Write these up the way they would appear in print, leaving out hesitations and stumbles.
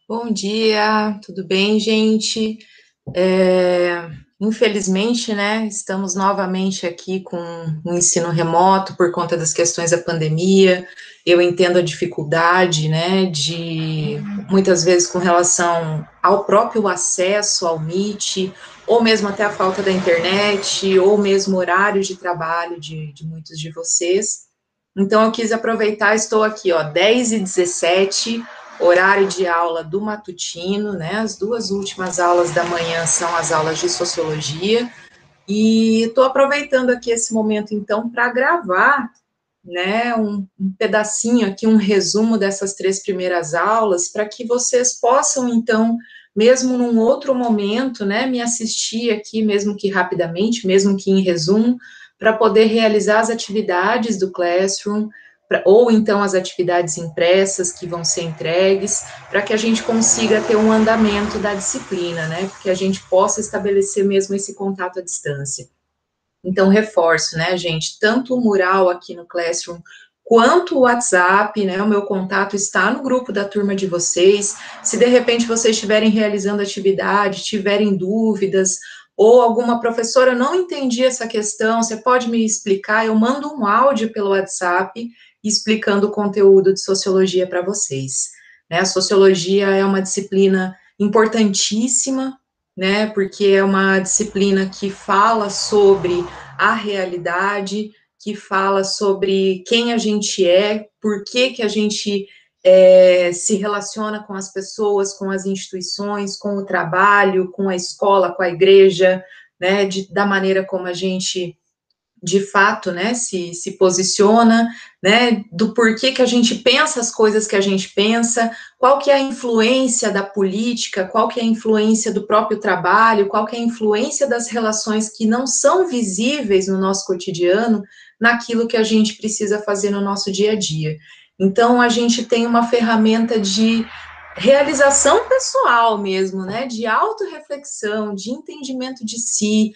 Bom dia, tudo bem, gente? Infelizmente, né, estamos novamente aqui com o ensino remoto por conta das questões da pandemia. Eu entendo a dificuldade, né, de muitas vezes com relação ao próprio acesso ao Meet, ou mesmo até a falta da internet, ou mesmo horário de trabalho de muitos de vocês. Então, eu quis aproveitar, estou aqui, ó, 10h17, horário de aula do matutino, né? As duas últimas aulas da manhã são as aulas de sociologia, e estou aproveitando aqui esse momento, então, para gravar, né, um pedacinho aqui, um resumo dessas três primeiras aulas, para que vocês possam, então, mesmo num outro momento, né, me assistir aqui, mesmo que rapidamente, mesmo que em resumo, para poder realizar as atividades do Classroom, ou então as atividades impressas que vão ser entregues, para que a gente consiga ter um andamento da disciplina, né, que a gente possa estabelecer mesmo esse contato à distância. Então, reforço, né, gente, tanto o mural aqui no Classroom, quanto o WhatsApp, né, o meu contato está no grupo da turma de vocês. Se de repente vocês estiverem realizando atividade, tiverem dúvidas, ou alguma professora não entendi essa questão, você pode me explicar? Eu mando um áudio pelo WhatsApp explicando o conteúdo de sociologia para vocês. Né, a sociologia é uma disciplina importantíssima, né, porque é uma disciplina que fala sobre a realidade, que fala sobre quem a gente é, por que a gente se relaciona com as pessoas, com as instituições, com o trabalho, com a escola, com a igreja, né, da maneira como a gente de fato, né, se posiciona, né, do porquê que a gente pensa as coisas que a gente pensa, qual que é a influência da política, qual que é a influência do próprio trabalho, qual que é a influência das relações que não são visíveis no nosso cotidiano, naquilo que a gente precisa fazer no nosso dia a dia. Então, a gente tem uma ferramenta de realização pessoal mesmo, né, de autorreflexão, de entendimento de si,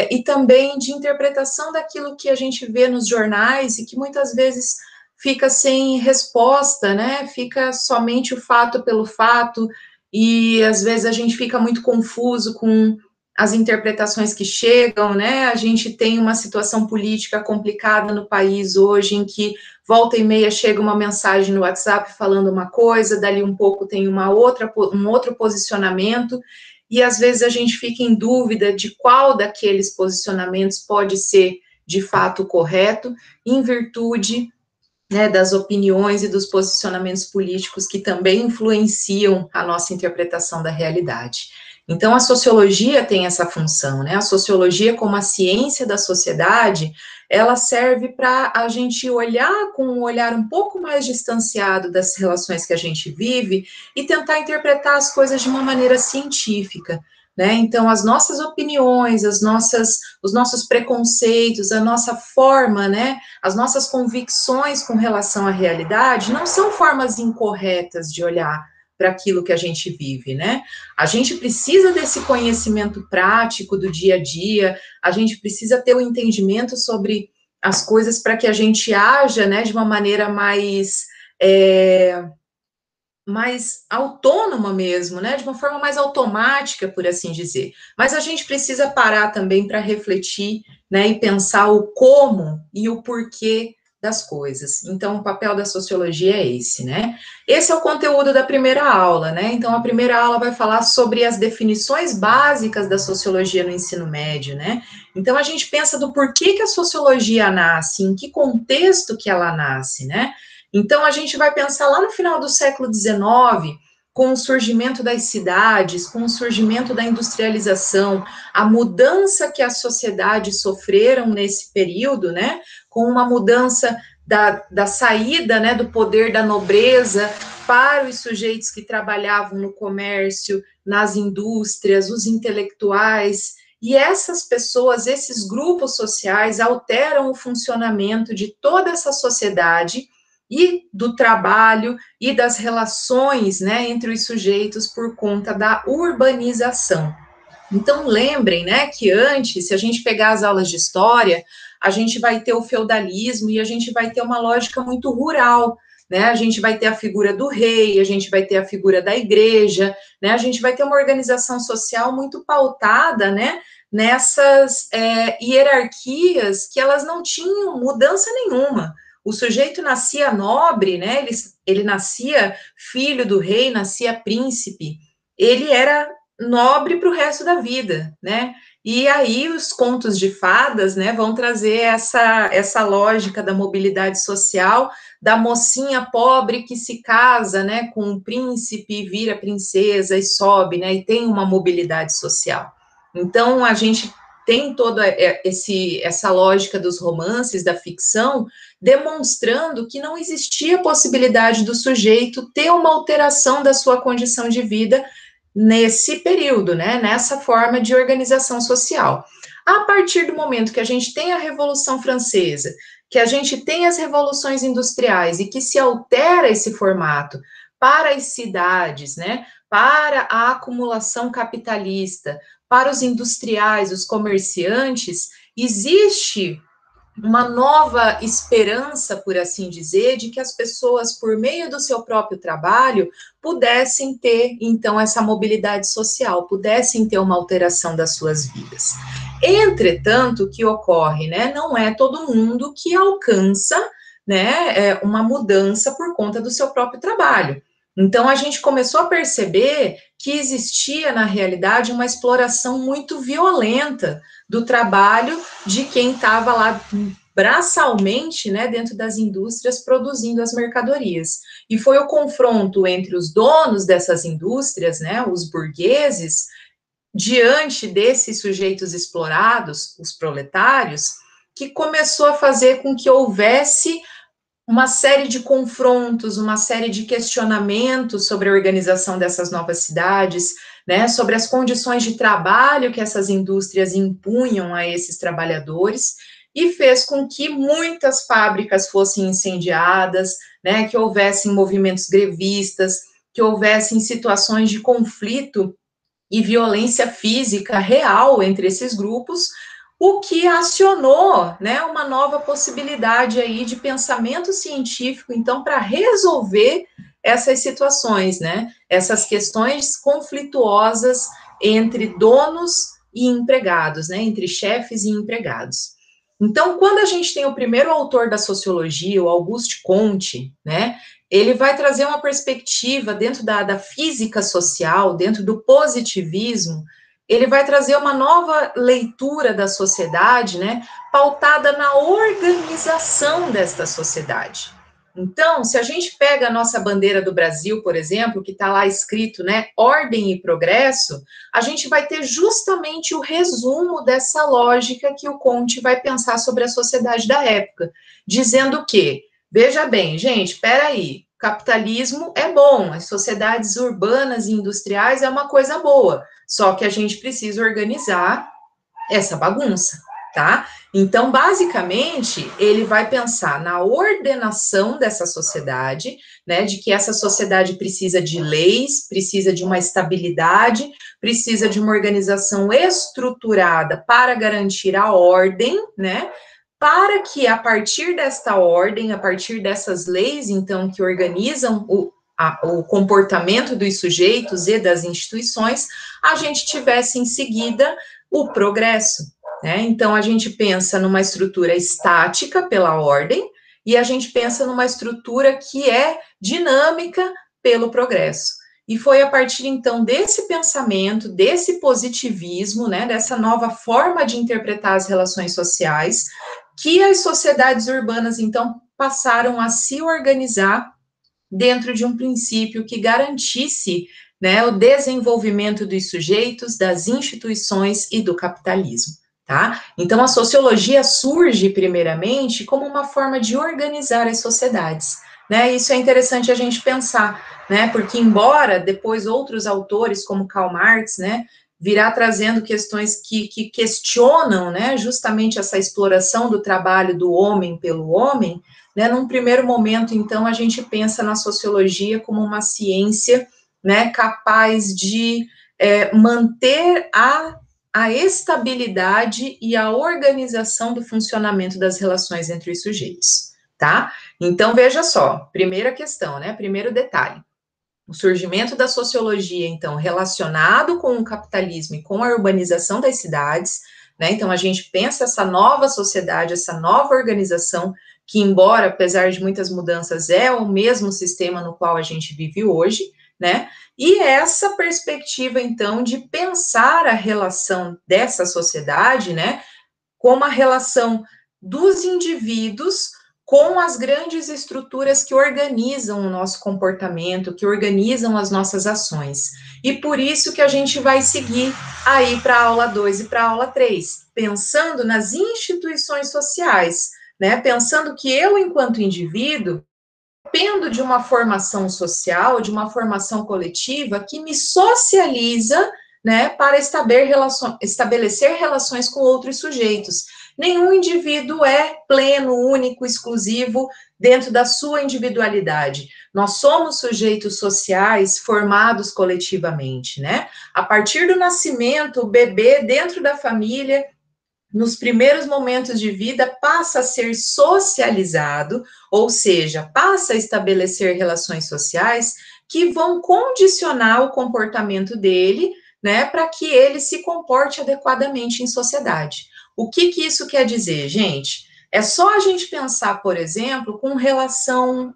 e também de interpretação daquilo que a gente vê nos jornais e que muitas vezes fica sem resposta, né? Fica somente o fato pelo fato, e às vezes a gente fica muito confuso com as interpretações que chegam, né? A gente tem uma situação política complicada no país hoje, em que volta e meia chega uma mensagem no WhatsApp falando uma coisa, dali um pouco tem um outro posicionamento, e às vezes a gente fica em dúvida de qual daqueles posicionamentos pode ser de fato correto, em virtude, né, das opiniões e dos posicionamentos políticos que também influenciam a nossa interpretação da realidade. Então, a sociologia tem essa função, né? A sociologia, como a ciência da sociedade, ela serve para a gente olhar com um olhar um pouco mais distanciado das relações que a gente vive e tentar interpretar as coisas de uma maneira científica. Né? Então, as nossas opiniões, os nossos preconceitos, a nossa forma, né, as nossas convicções com relação à realidade não são formas incorretas de olhar para aquilo que a gente vive, né? A gente precisa desse conhecimento prático do dia a dia, a gente precisa ter o entendimento sobre as coisas para que a gente haja, né, de uma maneira mais autônoma mesmo, né, de uma forma mais automática, por assim dizer. Mas a gente precisa parar também para refletir, né, e pensar o como e o porquê das coisas. Então, o papel da sociologia é esse, né? Esse é o conteúdo da primeira aula, né? Então, a primeira aula vai falar sobre as definições básicas da sociologia no ensino médio, né? Então, a gente pensa do porquê que a sociologia nasce, em que contexto que ela nasce, né? Então, a gente vai pensar lá no final do século XIX, com o surgimento das cidades, com o surgimento da industrialização, a mudança que as sociedades sofreram nesse período, né, com uma mudança da saída, né, do poder da nobreza para os sujeitos que trabalhavam no comércio, nas indústrias, os intelectuais, e essas pessoas, esses grupos sociais alteram o funcionamento de toda essa sociedade e do trabalho e das relações, né, entre os sujeitos por conta da urbanização. Então, lembrem, né, que antes, se a gente pegar as aulas de história, a gente vai ter o feudalismo e a gente vai ter uma lógica muito rural, né? A gente vai ter a figura do rei, a gente vai ter a figura da igreja, né? A gente vai ter uma organização social muito pautada, né? Nessas hierarquias que elas não tinham mudança nenhuma. O sujeito nascia nobre, né? Ele nascia filho do rei, nascia príncipe. Ele era nobre para o resto da vida, né? E aí os contos de fadas, né, vão trazer essa lógica da mobilidade social, da mocinha pobre que se casa, né, com um príncipe, vira princesa e sobe, né, e tem uma mobilidade social. Então a gente tem toda essa lógica dos romances, da ficção, demonstrando que não existia possibilidade do sujeito ter uma alteração da sua condição de vida nesse período, né, nessa forma de organização social. A partir do momento que a gente tem a Revolução Francesa, que a gente tem as revoluções industriais e que se altera esse formato para as cidades, né, para a acumulação capitalista, para os industriais, os comerciantes, existe uma nova esperança, por assim dizer, de que as pessoas, por meio do seu próprio trabalho, pudessem ter, então, essa mobilidade social, pudessem ter uma alteração das suas vidas. Entretanto, o que ocorre, né, não é todo mundo que alcança, né, uma mudança por conta do seu próprio trabalho. Então, a gente começou a perceber que existia, na realidade, uma exploração muito violenta do trabalho de quem estava lá braçalmente, né, dentro das indústrias, produzindo as mercadorias. E foi o confronto entre os donos dessas indústrias, né, os burgueses, diante desses sujeitos explorados, os proletários, que começou a fazer com que houvesse uma série de confrontos, uma série de questionamentos sobre a organização dessas novas cidades, né, sobre as condições de trabalho que essas indústrias impunham a esses trabalhadores, e fez com que muitas fábricas fossem incendiadas, né, que houvessem movimentos grevistas, que houvessem situações de conflito e violência física real entre esses grupos, o que acionou, né, uma nova possibilidade aí de pensamento científico, então, para resolver essas situações, né, essas questões conflituosas entre donos e empregados, né, entre chefes e empregados. Então, quando a gente tem o primeiro autor da sociologia, o Auguste Comte, né, ele vai trazer uma perspectiva dentro da física social, dentro do positivismo, ele vai trazer uma nova leitura da sociedade, né, pautada na organização desta sociedade. Então, se a gente pega a nossa bandeira do Brasil, por exemplo, que está lá escrito, né, ordem e progresso, a gente vai ter justamente o resumo dessa lógica que o Comte vai pensar sobre a sociedade da época, dizendo que, veja bem, gente, espera aí, capitalismo é bom, as sociedades urbanas e industriais é uma coisa boa, só que a gente precisa organizar essa bagunça, tá? Então, basicamente, ele vai pensar na ordenação dessa sociedade, né, de que essa sociedade precisa de leis, precisa de uma estabilidade, precisa de uma organização estruturada para garantir a ordem, né, para que a partir desta ordem, a partir dessas leis, então, que organizam o comportamento dos sujeitos e das instituições, a gente tivesse em seguida o progresso, né? Então, a gente pensa numa estrutura estática pela ordem e a gente pensa numa estrutura que é dinâmica pelo progresso. E foi a partir, então, desse pensamento, desse positivismo, né, dessa nova forma de interpretar as relações sociais, que as sociedades urbanas, então, passaram a se organizar dentro de um princípio que garantisse, né, o desenvolvimento dos sujeitos, das instituições e do capitalismo, tá? Então, a sociologia surge, primeiramente, como uma forma de organizar as sociedades, né? Isso é interessante a gente pensar, né? Porque, embora depois outros autores, como Karl Marx, né, virá trazendo questões que questionam, né, justamente essa exploração do trabalho do homem pelo homem, né, num primeiro momento, então, a gente pensa na sociologia como uma ciência, né, capaz de manter a estabilidade e a organização do funcionamento das relações entre os sujeitos, tá? Então, veja só, primeira questão, né? Primeiro detalhe. O surgimento da sociologia, então, relacionado com o capitalismo e com a urbanização das cidades, né? Então, a gente pensa essa nova sociedade, essa nova organização, que, embora, apesar de muitas mudanças, é o mesmo sistema no qual a gente vive hoje, né? E essa perspectiva, então, de pensar a relação dessa sociedade, né? Como a relação dos indivíduos com as grandes estruturas que organizam o nosso comportamento, que organizam as nossas ações. E por isso que a gente vai seguir aí para a aula 2 e para a aula 3, pensando nas instituições sociais, né? Pensando que eu, enquanto indivíduo, dependo de uma formação social, de uma formação coletiva que me socializa, né, para estabelecer relações com outros sujeitos. Nenhum indivíduo é pleno, único, exclusivo dentro da sua individualidade. Nós somos sujeitos sociais formados coletivamente, né? A partir do nascimento, o bebê dentro da família, nos primeiros momentos de vida, passa a ser socializado, ou seja, passa a estabelecer relações sociais que vão condicionar o comportamento dele, né, para que ele se comporte adequadamente em sociedade. O que isso quer dizer, gente? É só a gente pensar, por exemplo, com relação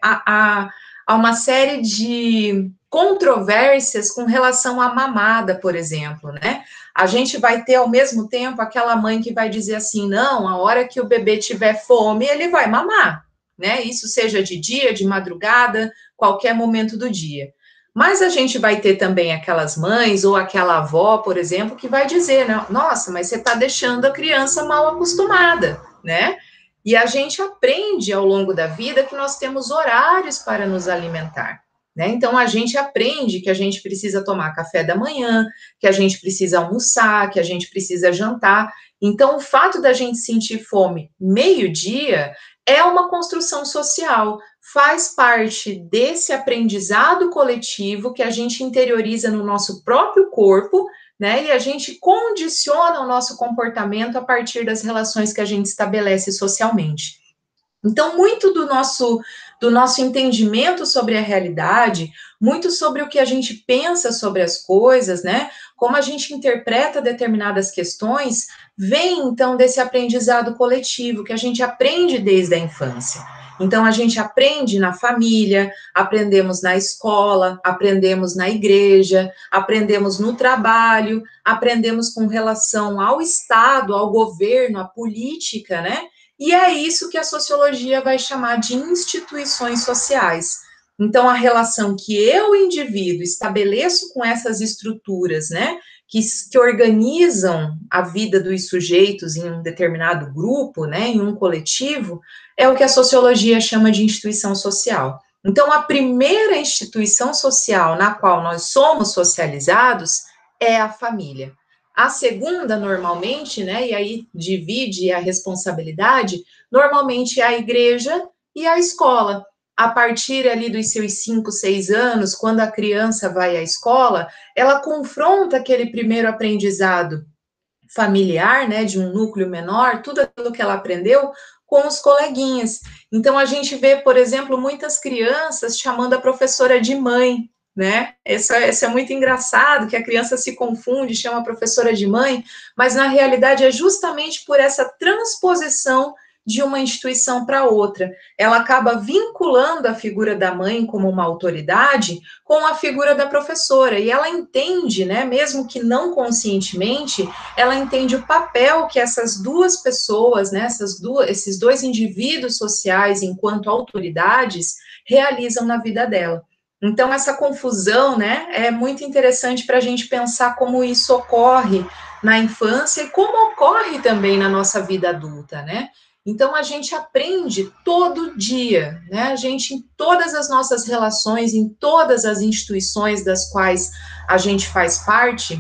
a uma série de controvérsias com relação à mamada, por exemplo, né? A gente vai ter, ao mesmo tempo, aquela mãe que vai dizer assim, não, a hora que o bebê tiver fome, ele vai mamar, né? Isso seja de dia, de madrugada, qualquer momento do dia. Mas a gente vai ter também aquelas mães ou aquela avó, por exemplo, que vai dizer, né, nossa, mas você está deixando a criança mal acostumada, né? E a gente aprende ao longo da vida que nós temos horários para nos alimentar. Né? Então, a gente aprende que a gente precisa tomar café da manhã, que a gente precisa almoçar, que a gente precisa jantar. Então, o fato da gente sentir fome meio-dia é uma construção social, faz parte desse aprendizado coletivo que a gente interioriza no nosso próprio corpo, né? E a gente condiciona o nosso comportamento a partir das relações que a gente estabelece socialmente. Então, muito do nosso entendimento sobre a realidade, muito sobre o que a gente pensa sobre as coisas, né? Como a gente interpreta determinadas questões, vem então desse aprendizado coletivo que a gente aprende desde a infância. Então, a gente aprende na família, aprendemos na escola, aprendemos na igreja, aprendemos no trabalho, aprendemos com relação ao Estado, ao governo, à política, né? E é isso que a sociologia vai chamar de instituições sociais. Então, a relação que eu, indivíduo, estabeleço com essas estruturas, né, que organizam a vida dos sujeitos em um determinado grupo, né, em um coletivo, é o que a sociologia chama de instituição social. Então, a primeira instituição social na qual nós somos socializados é a família. A segunda, normalmente, né, e aí divide a responsabilidade, normalmente é a igreja e a escola. A partir ali dos seus 5, 6 anos, quando a criança vai à escola, ela confronta aquele primeiro aprendizado familiar, né, de um núcleo menor, tudo aquilo que ela aprendeu com os coleguinhas. Então, a gente vê, por exemplo, muitas crianças chamando a professora de mãe, né? Isso é muito engraçado, que a criança se confunde, chama a professora de mãe, mas na realidade é justamente por essa transposição de uma instituição para outra. Ela acaba vinculando a figura da mãe como uma autoridade com a figura da professora, e ela entende, né, mesmo que não conscientemente, ela entende o papel que essas duas pessoas, né, esses dois indivíduos sociais, enquanto autoridades, realizam na vida dela. Então, essa confusão, né, é muito interessante para a gente pensar como isso ocorre na infância e como ocorre também na nossa vida adulta, né? Então, a gente aprende todo dia, né? A gente, em todas as nossas relações, em todas as instituições das quais a gente faz parte,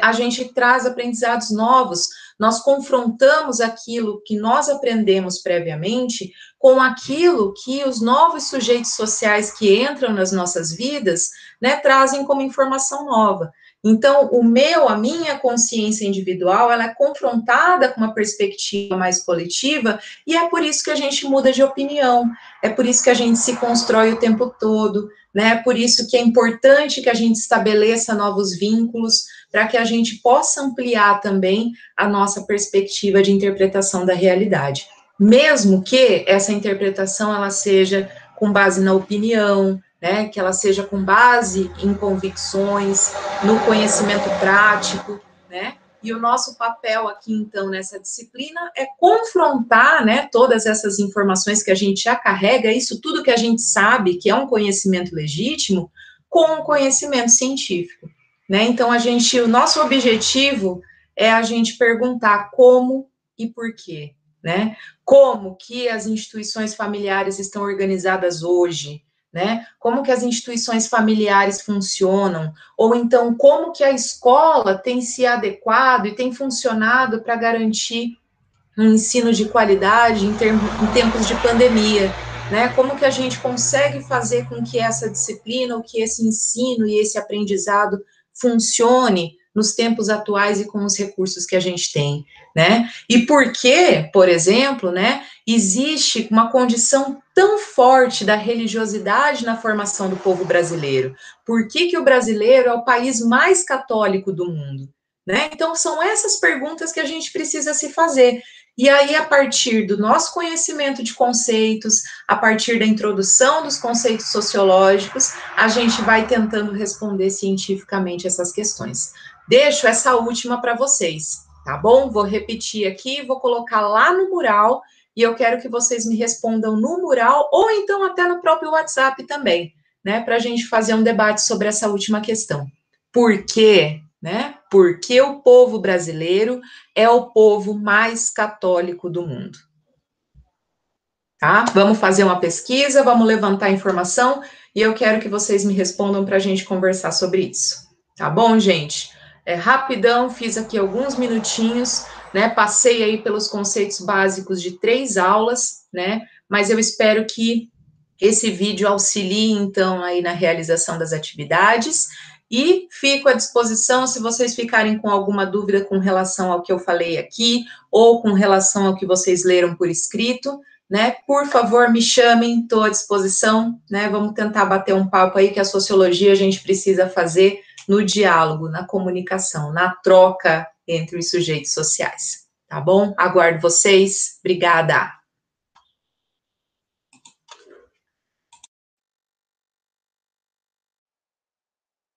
a gente traz aprendizados novos, nós confrontamos aquilo que nós aprendemos previamente com aquilo que os novos sujeitos sociais que entram nas nossas vidas, né, trazem como informação nova. Então, a minha consciência individual, ela é confrontada com uma perspectiva mais coletiva, e é por isso que a gente muda de opinião, é por isso que a gente se constrói o tempo todo, né? É por isso que é importante que a gente estabeleça novos vínculos, para que a gente possa ampliar também a nossa perspectiva de interpretação da realidade. Mesmo que essa interpretação ela seja com base na opinião, né, que ela seja com base em convicções, no conhecimento prático, né? E o nosso papel aqui, então, nessa disciplina é confrontar, né, todas essas informações que a gente já carrega, isso tudo que a gente sabe que é um conhecimento legítimo, com o conhecimento científico, né? Então, o nosso objetivo é a gente perguntar como e por quê, né? Como que as instituições familiares estão organizadas hoje, né? Como que as instituições familiares funcionam, ou então como que a escola tem se adequado e tem funcionado para garantir um ensino de qualidade em tempos de pandemia, né? Como que a gente consegue fazer com que essa disciplina, ou que esse ensino e esse aprendizado funcione nos tempos atuais e com os recursos que a gente tem, né? E por que, por exemplo, né, existe uma condição tão forte da religiosidade na formação do povo brasileiro? Por que o brasileiro é o país mais católico do mundo? Né? Então, são essas perguntas que a gente precisa se fazer. E aí, a partir do nosso conhecimento de conceitos, a partir da introdução dos conceitos sociológicos, a gente vai tentando responder cientificamente essas questões. Deixo essa última para vocês, tá bom? Vou repetir aqui, vou colocar lá no mural, e eu quero que vocês me respondam no mural, ou então até no próprio WhatsApp também, né? Para a gente fazer um debate sobre essa última questão. Por quê? Né? Porque o povo brasileiro é o povo mais católico do mundo. Tá? Vamos fazer uma pesquisa, vamos levantar informação e eu quero que vocês me respondam para a gente conversar sobre isso. Tá bom, gente? Rapidão, fiz aqui alguns minutinhos, né? Passei aí pelos conceitos básicos de 3 aulas, né? Mas eu espero que esse vídeo auxilie, então, aí na realização das atividades. E fico à disposição se vocês ficarem com alguma dúvida com relação ao que eu falei aqui, ou com relação ao que vocês leram por escrito, né? Por favor, me chamem, estou à disposição, né? Vamos tentar bater um papo aí, que a sociologia a gente precisa fazer no diálogo, na comunicação, na troca entre os sujeitos sociais, tá bom? Aguardo vocês. Obrigada.